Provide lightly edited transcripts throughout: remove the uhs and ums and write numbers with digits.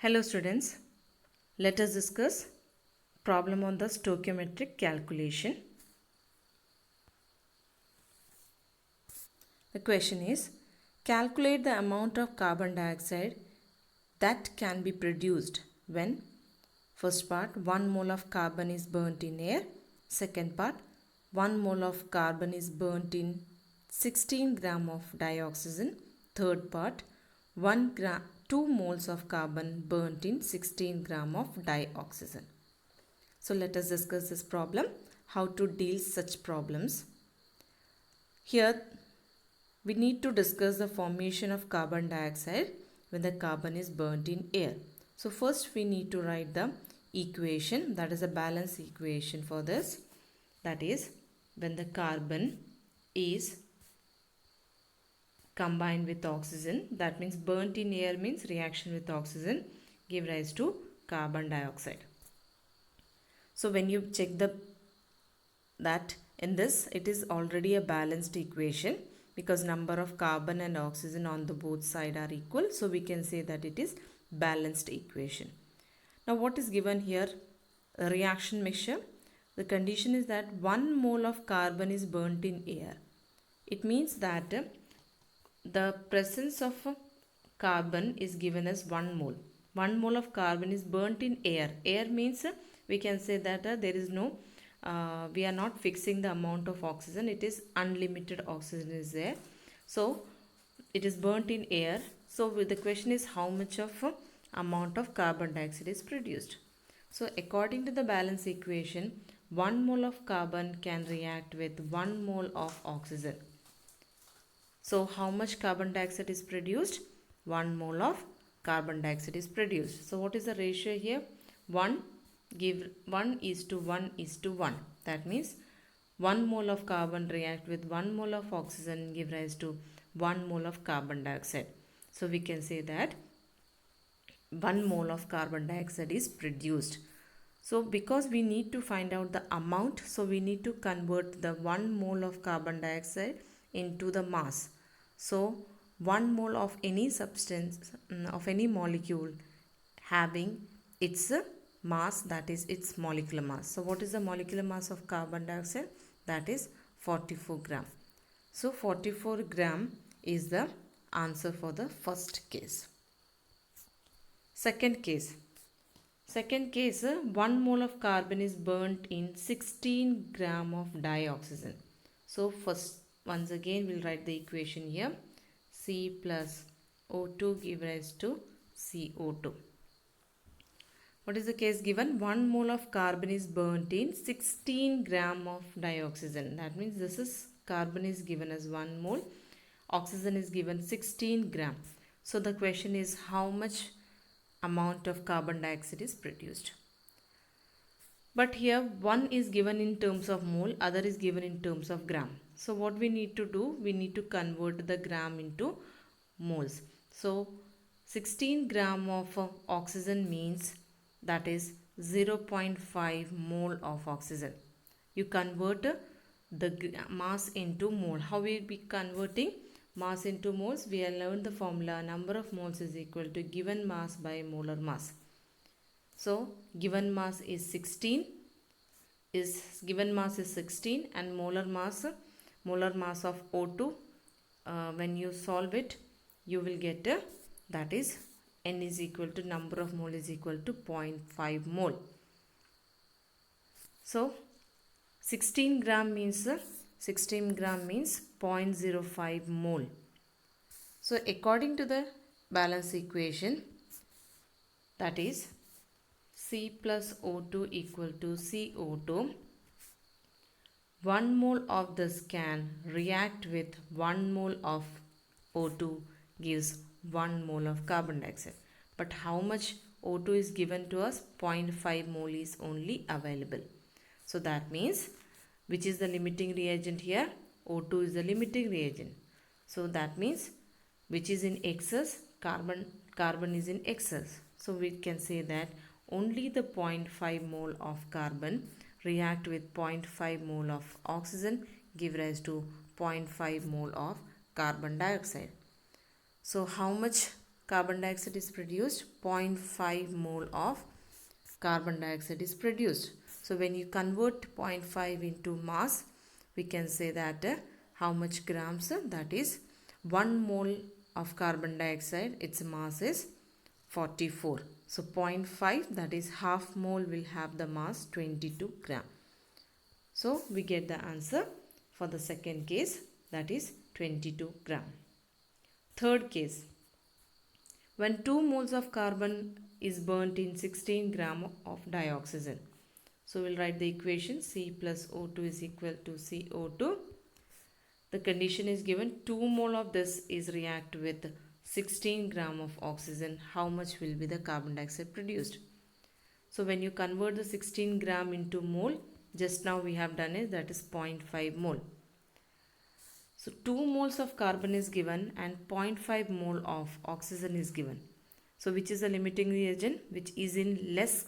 Hello students, let us discuss problem on the stoichiometric calculation. The question is, calculate the amount of carbon dioxide that can be produced when first part 1 mole of carbon is burnt in air, second part 1 mole of carbon is burnt in 16 gram of dioxygen, third part 2 moles of carbon burnt in 16 gram of dioxygen. So let us discuss this problem, how to deal such problems. Here we need to discuss the formation of carbon dioxide when the carbon is burnt in air. So first we need to write the equation, that is a balance equation for this. That is, when the carbon is combined with oxygen, that means burnt in air means reaction with oxygen give rise to carbon dioxide. So when you check that in this, it is already a balanced equation because number of carbon and oxygen on the both side are equal. So we can say that it is balanced equation. Now what is given here? A reaction mixture. The condition is that 1 mole of carbon is burnt in air. It means that the presence of carbon is given as 1 mole. 1 mole of carbon is burnt in air. Air means we can say that there is no, we are not fixing the amount of oxygen. It is unlimited oxygen is there. So it is burnt in air. So the question is how much of amount of carbon dioxide is produced. So according to the balance equation, 1 mole of carbon can react with 1 mole of oxygen. So how much carbon dioxide is produced? 1 mole of carbon dioxide is produced. So what is the ratio here? 1 is to 1 is to 1. That means 1 mole of carbon react with 1 mole of oxygen give rise to 1 mole of carbon dioxide. So we can say that 1 mole of carbon dioxide is produced. So because we need to find out the amount, so we need to convert the 1 mole of carbon dioxide into the mass. So 1 mole of any substance, of any molecule having its mass, that is its molecular mass. So what is the molecular mass of carbon dioxide? That is 44 gram. So 44 gram is the answer for the first case. Second case, 1 mole of carbon is burnt in 16 gram of dioxygen. So first, once again we'll write the equation here. C plus O2 give rise to CO2. What is the case given? 1 mole of carbon is burnt in 16 gram of dioxygen. That means this is carbon is given as 1 mole, oxygen is given 16 gram. So the question is how much amount of carbon dioxide is produced. But here one is given in terms of mole, other is given in terms of gram. So what we need to do, we need to convert the gram into moles. So 16 gram of oxygen means that is 0.5 mole of oxygen. You convert the mass into mole. How we be converting mass into moles? We have learned the formula, number of moles is equal to given mass by molar mass. So given mass is 16, given mass is 16 and molar mass of O2, when you solve it you will get that is N is equal to number of mole is equal to 0.5 mole. So 16 gram means 0.05 mole. So according to the balance equation, that is C plus O2 equal to CO2, 1 mole of this can react with 1 mole of O2 gives 1 mole of carbon dioxide. But how much O2 is given to us? 0.5 mole is only available. So that means, which is the limiting reagent here? O2 is the limiting reagent. So that means, which is in excess? Carbon is in excess. So we can say that only the 0.5 mole of carbon react with 0.5 mole of oxygen give rise to 0.5 mole of carbon dioxide. So how much carbon dioxide is produced? 0.5 mole of carbon dioxide is produced. So when you convert 0.5 into mass, we can say that how much grams? That is 1 mole of carbon dioxide, its mass is 44. So 0.5, that is half mole, will have the mass 22 gram. So we get the answer for the second case, that is 22 gram. Third case, when 2 moles of carbon is burnt in 16 gram of dioxygen. So we'll write the equation, C plus O2 is equal to CO2. The condition is given, 2 mole of this is react with 16 gram of oxygen. How much will be the carbon dioxide produced? So when you convert the 16 gram into mole, just now we have done it, that is 0.5 mole. So 2 moles of carbon is given and 0.5 mole of oxygen is given. So which is the limiting reagent? Which is in less,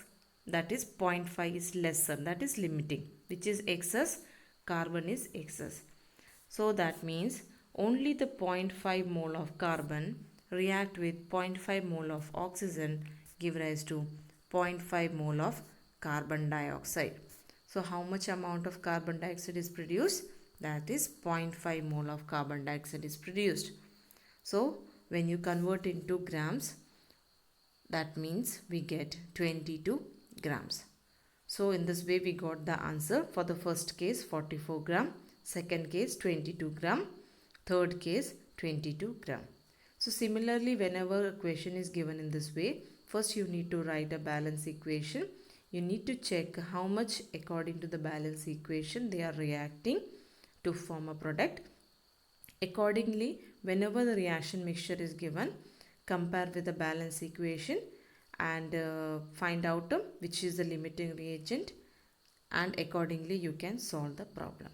that is 0.5 is lesser, that is limiting. Which is excess? Carbon is excess. So that means only the 0.5 mole of carbon react with 0.5 mole of oxygen, give rise to 0.5 mole of carbon dioxide. So how much amount of carbon dioxide is produced? That is 0.5 mole of carbon dioxide is produced. So when you convert into grams, that means we get 22 grams. So in this way we got the answer for the first case 44 gram, second case 22 gram, third case 22 gram. So similarly, whenever a question is given in this way, first you need to write a balance equation. You need to check how much according to the balance equation they are reacting to form a product. Accordingly, whenever the reaction mixture is given, compare with the balance equation and find out which is the limiting reagent, and accordingly you can solve the problem.